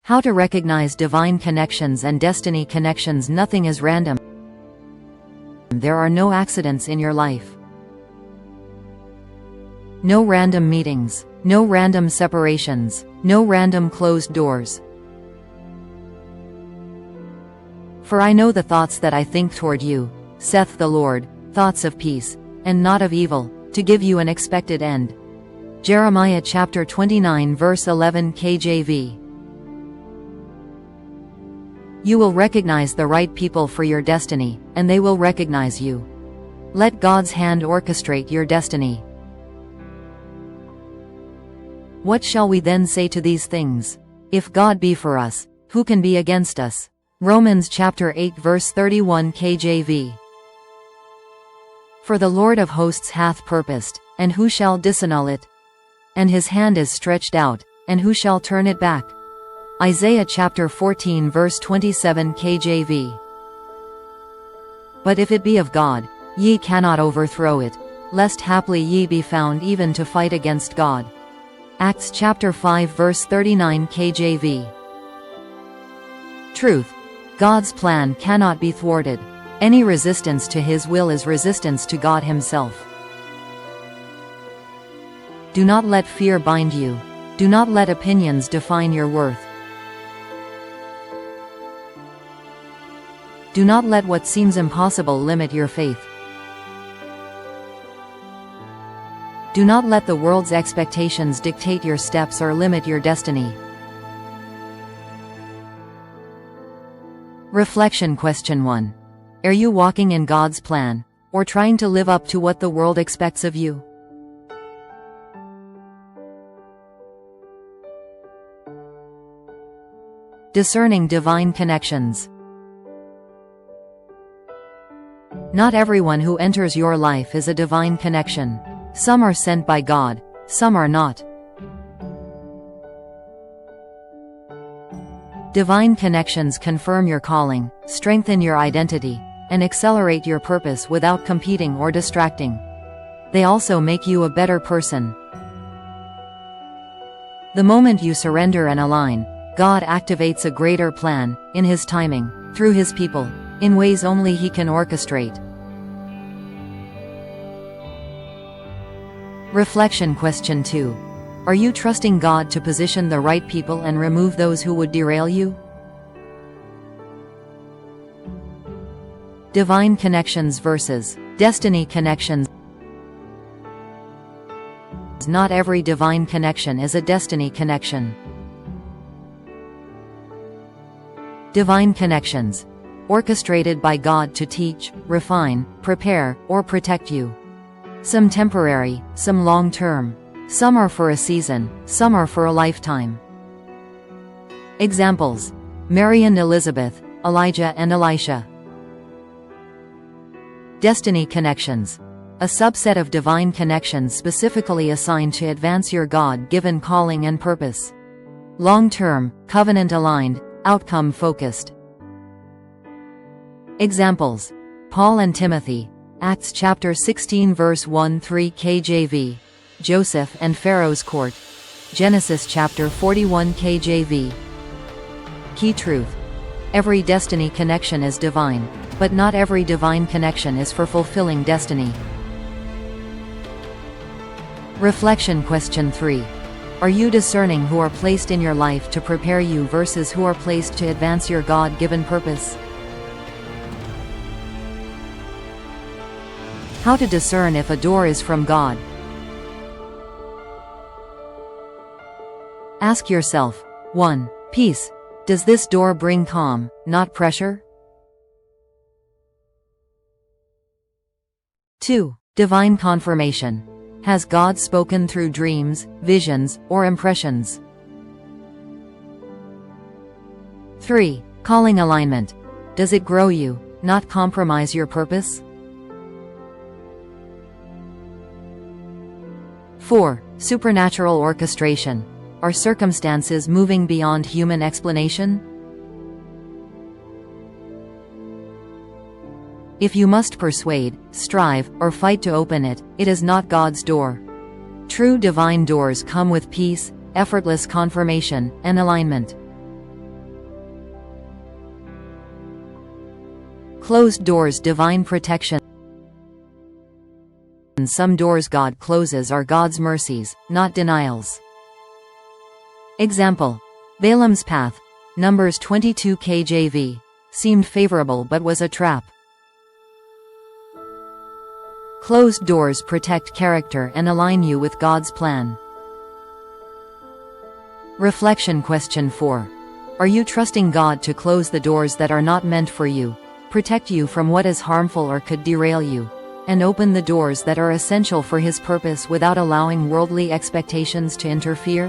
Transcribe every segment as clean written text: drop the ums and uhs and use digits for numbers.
How to recognize divine connections and destiny connections. Nothing is random. There are no accidents in your life. No random meetings. No random separations. No random closed doors. For I know the thoughts that I think toward you, saith the Lord, thoughts of peace, and not of evil, to give you an expected end. Jeremiah chapter 29 verse 11 KJV. You will recognize the right people for your destiny, and they will recognize you. Let God's hand orchestrate your destiny. What shall we then say to these things? If God be for us, who can be against us? Romans chapter 8 verse 31 KJV. For the Lord of hosts hath purposed, and who shall disannul it? And his hand is stretched out, and who shall turn it back? Isaiah chapter 14 verse 27 KJV. But if it be of God, ye cannot overthrow it, lest haply ye be found even to fight against God. Acts chapter 5 verse 39 KJV. Truth. God's plan cannot be thwarted. Any resistance to His will is resistance to God Himself. Do not let fear bind you. Do not let opinions define your worth. Do not let what seems impossible limit your faith. Do not let the world's expectations dictate your steps or limit your destiny. Reflection Question 1. Are you walking in God's plan, or trying to live up to what the world expects of you? Discerning divine connections. Not everyone who enters your life is a divine connection. Some are sent by God, some are not. Divine connections confirm your calling, strengthen your identity, and accelerate your purpose without competing or distracting. They also make you a better person. The moment you surrender and align, God activates a greater plan, in His timing, through His people, in ways only He can orchestrate. Reflection Question 2. Are you trusting God to position the right people and remove those who would derail you? Divine connections versus destiny connections. Not every divine connection is a destiny connection. Divine connections. Orchestrated by God to teach, refine, prepare, or protect you. Some temporary, some long-term. Some are for a season, some are for a lifetime. Examples: Mary and Elizabeth, Elijah and Elisha. Destiny connections. A subset of divine connections specifically assigned to advance your God-given calling and purpose. Long-term, covenant-aligned, outcome-focused. Examples: Paul and Timothy, Acts chapter 16 verse 1-3 KJV. Joseph and Pharaoh's court, Genesis chapter 41 KJV. Key truth. Every destiny connection is divine, but not every divine connection is for fulfilling destiny. Reflection Question 3. Are you discerning who are placed in your life to prepare you versus who are placed to advance your God-given purpose? How to discern if a door is from God. Ask yourself, 1. Peace. Does this door bring calm, not pressure? 2. Divine confirmation. Has God spoken through dreams, visions, or impressions? 3. Calling alignment. Does it grow you, not compromise your purpose? 4. Supernatural orchestration. Are circumstances moving beyond human explanation? If you must persuade, strive, or fight to open it, it is not God's door. True divine doors come with peace, effortless confirmation, and alignment. Closed doors, divine protection. Some doors God closes are God's mercies, not denials. Example. Balaam's path, Numbers 22 KJV, seemed favorable but was a trap. Closed doors protect character and align you with God's plan. Reflection question 4. Are you trusting God to close the doors that are not meant for you, protect you from what is harmful or could derail you, and open the doors that are essential for His purpose without allowing worldly expectations to interfere?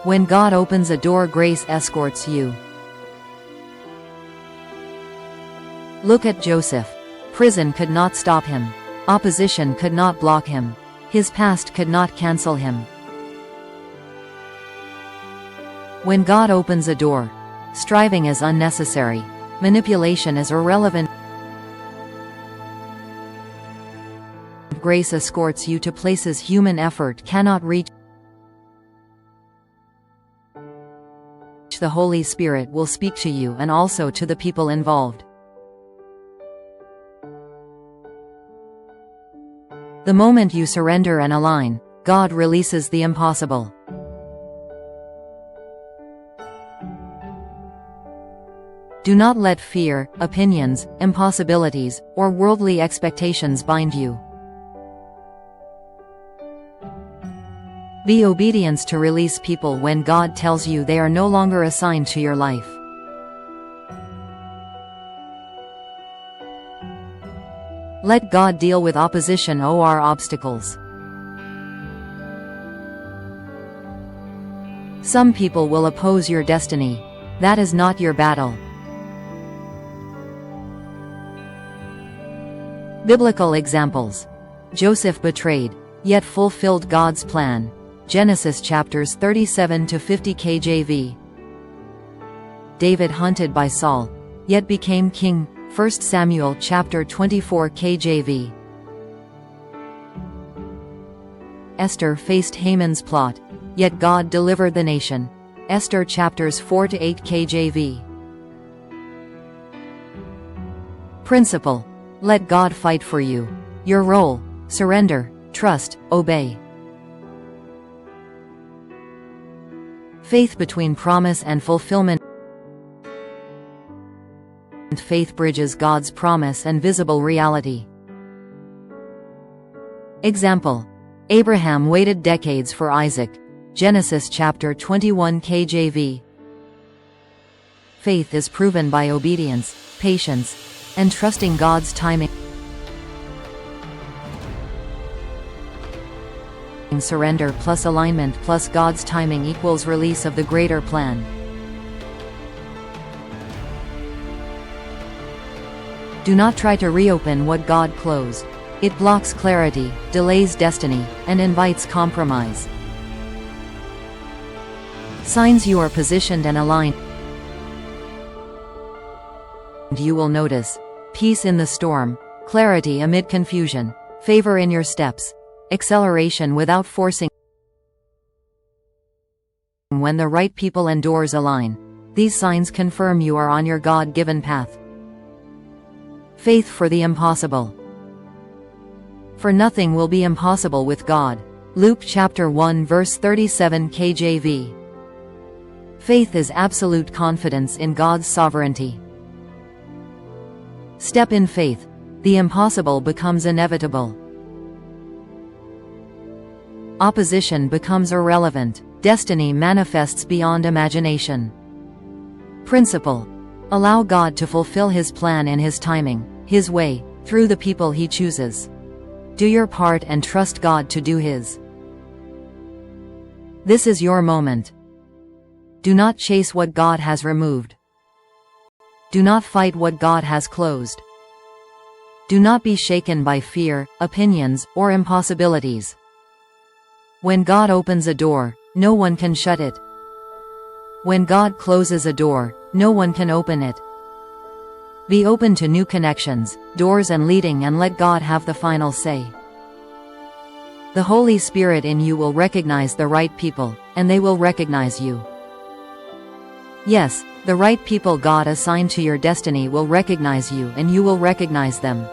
When God opens a door, grace escorts you. Look at Joseph. Prison could not stop him. Opposition could not block him. His past could not cancel him. When God opens a door, striving is unnecessary. Manipulation is irrelevant. Grace escorts you to places human effort cannot reach. The Holy Spirit will speak to you and also to the people involved. The moment you surrender and align, God releases the impossible. Do not let fear, opinions, impossibilities, or worldly expectations bind you. Be obedient to release people when God tells you they are no longer assigned to your life. Let God deal with opposition or obstacles. Some people will oppose your destiny. That is not your battle. Biblical examples. Joseph betrayed, yet fulfilled God's plan. Genesis chapters 37 to 50 KJV. David hunted by Saul, yet became king. 1 Samuel chapter 24 KJV. Esther faced Haman's plot, yet God delivered the nation. Esther chapters 4 to 8 KJV. Principle. Let God fight for you. Your role: surrender, trust, obey. Faith between promise and fulfillment. Faith bridges God's promise and visible reality. Example. Abraham waited decades for Isaac. Genesis chapter 21 KJV. Faith is proven by obedience, patience, and trusting God's timing. Surrender plus alignment plus God's timing equals release of the greater plan. Do not try to reopen what God closed. It blocks clarity, delays destiny, and invites compromise. Signs you are positioned and aligned. You will notice peace in the storm, clarity amid confusion, favor in your steps, acceleration without forcing. When the right people and doors align, these signs confirm you are on your God-given path. Faith for the impossible. For nothing will be impossible with God. Luke chapter 1 verse 37 KJV. Faith is absolute confidence in God's sovereignty. Step in faith. The impossible becomes inevitable. Opposition becomes irrelevant. Destiny manifests beyond imagination. Principle. Allow God to fulfill His plan in His timing, His way, through the people He chooses. Do your part and trust God to do His. This is your moment. Do not chase what God has removed. Do not fight what God has closed. Do not be shaken by fear, opinions, or impossibilities. When God opens a door, no one can shut it. When God closes a door, no one can open it. Be open to new connections, doors and leading, and let God have the final say. The Holy Spirit in you will recognize the right people, and they will recognize you. Yes, The right people God assigned to your destiny will recognize you and you will recognize them.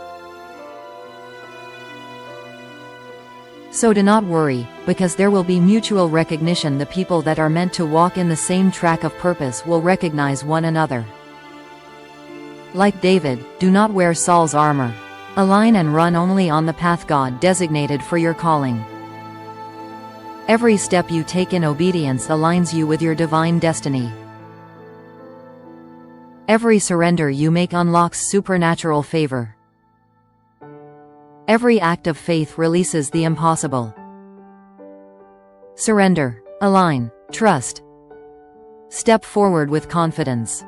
So do not worry, because there will be mutual recognition. The people that are meant to walk in the same track of purpose will recognize one another. Like David, do not wear Saul's armor. Align and run only on the path God designated for your calling. Every step you take in obedience aligns you with your divine destiny. Every surrender you make unlocks supernatural favor. Every act of faith releases the impossible. Surrender, align, trust. Step forward with confidence.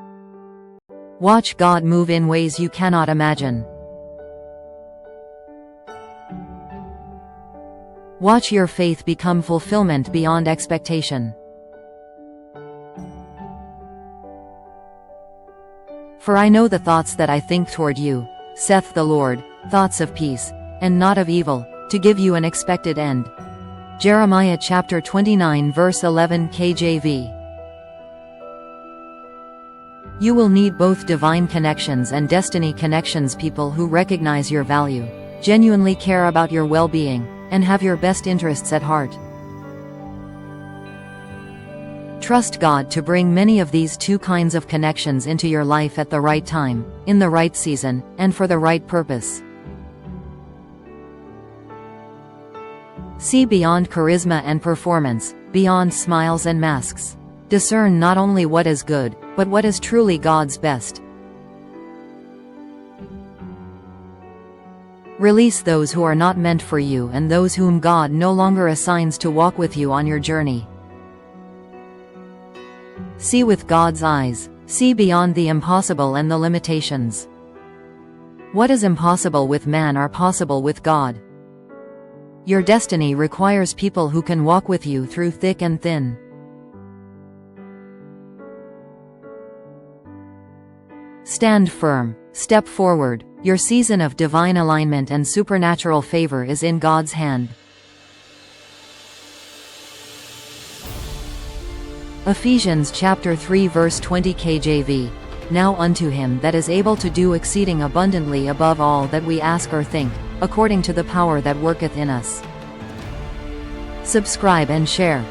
Watch God move in ways you cannot imagine. Watch your faith become fulfillment beyond expectation. For I know the thoughts that I think toward you, saith the Lord, thoughts of peace, and not of evil, to give you an expected end. Jeremiah chapter 29 verse 11 KJV. You will need both divine connections and destiny connections, people who recognize your value, genuinely care about your well-being, and have your best interests at heart. Trust God to bring many of these two kinds of connections into your life at the right time, in the right season, and for the right purpose. See beyond charisma and performance, beyond smiles and masks. Discern not only what is good, but what is truly God's best. Release those who are not meant for you and those whom God no longer assigns to walk with you on your journey. See with God's eyes. See beyond the impossible and the limitations. What is impossible with man are possible with God. Your destiny requires people who can walk with you through thick and thin. Stand firm. Step forward. Your season of divine alignment and supernatural favor is in God's hand. Ephesians chapter 3 verse 20 KJV. Now unto him that is able to do exceeding abundantly above all that we ask or think, according to the power that worketh in us. Subscribe and share.